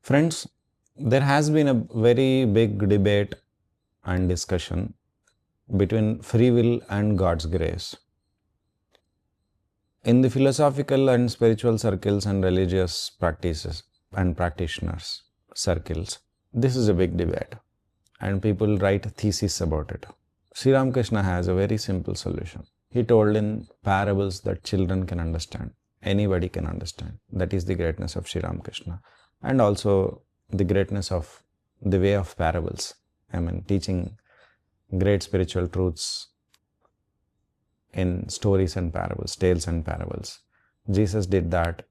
Friends, there has been a very big debate and discussion between free will and God's grace. In the philosophical and spiritual circles and religious practices and practitioners circles, this is a big debate and people write theses about it. Sri Ramakrishna has a very simple solution. He told in parables that children can understand, anybody can understand. That is the greatness of Sri Ramakrishna, and also the greatness of the way of parables. I mean, teaching great spiritual truths in stories and parables, tales and parables. Jesus did that.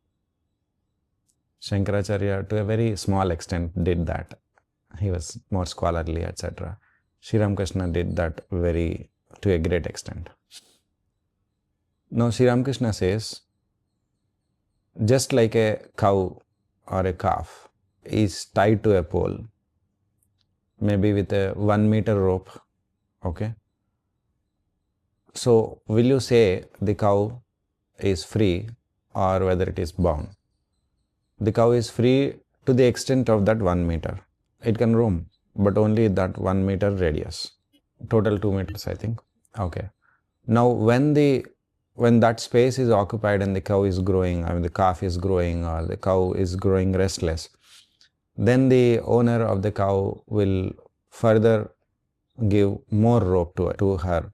Shankaracharya, to a very small extent, did that. He was more scholarly, etc. Sri Ramakrishna did that to a great extent. Now, Sri Ramakrishna says, just like a cow or a calf is tied to a pole, maybe with a 1 meter rope, okay? So, will you say the cow is free or whether it is bound? The cow is free to the extent of that 1 meter. It can roam, but only that 1 meter radius. Total 2 meters, I think. Okay. Now, when that space is occupied and the cow is growing, I mean the calf is growing or the cow is growing restless, then the owner of the cow will further give more rope to her,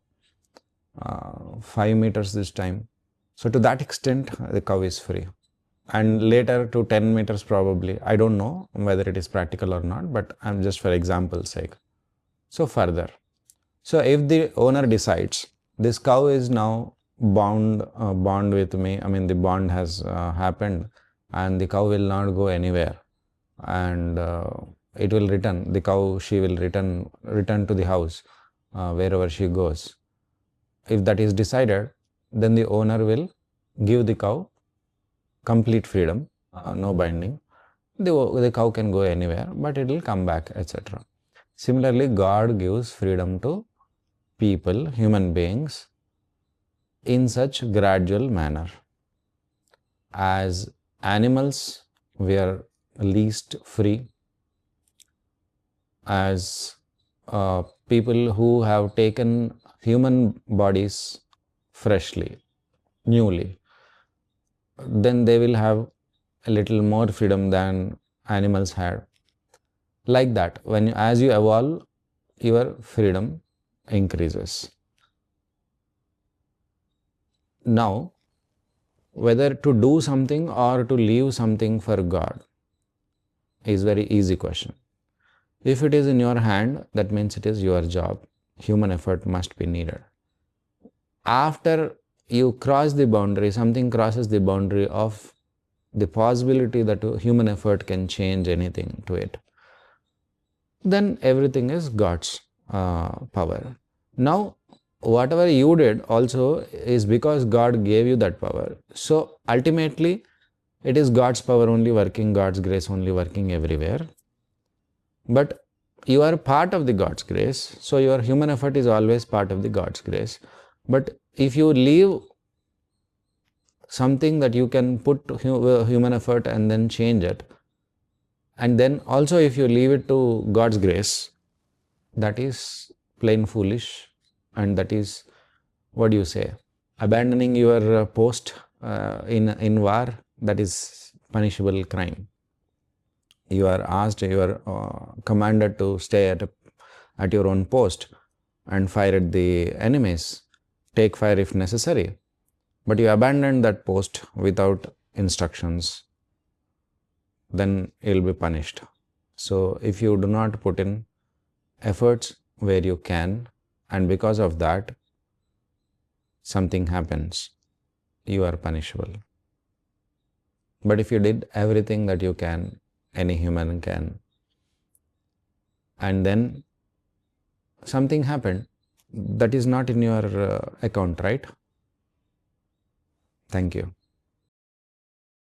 5 meters this time. So to that extent, the cow is free. And later to 10 meters probably. I don't know whether it is practical or not, but I'm just for example's sake. So further. So if the owner decides, this cow is now bond with me, I mean the bond has happened and the cow will not go anywhere, and it will return, the cow, she will return to the house wherever she goes. If that is decided, then the owner will give the cow complete freedom, no binding. The cow can go anywhere, but it will come back, etc. Similarly, God gives freedom to people, human beings, in such gradual manner. As animals, we are least free. As people who have taken human bodies freshly, newly, then they will have a little more freedom than animals had. Like that, as you evolve, your freedom increases. Now, whether to do something or to leave something for God is very easy question. If it is in your hand, that means it is your job. Human effort must be needed. After you cross the boundary, something crosses the boundary of the possibility that human effort can change anything to it, then everything is God's power. Now, whatever you did also is because God gave you that power. So ultimately, it is God's power only working, God's grace only working everywhere. But you are part of the God's grace, so your human effort is always part of the God's grace. But if you leave something that you can put human effort and then change it, and then also if you leave it to God's grace, that is plain foolish, and that is, what do you say, abandoning your post in war, that is punishable crime. You are asked, you are commanded to stay at your own post and fire at the enemies, take fire if necessary, but you abandon that post without instructions, then you will be punished. So if you do not put in efforts where you can, and because of that something happens, you are punishable. But if you did everything that you can, any human can, and then something happened, that is not in your account, right? Thank you.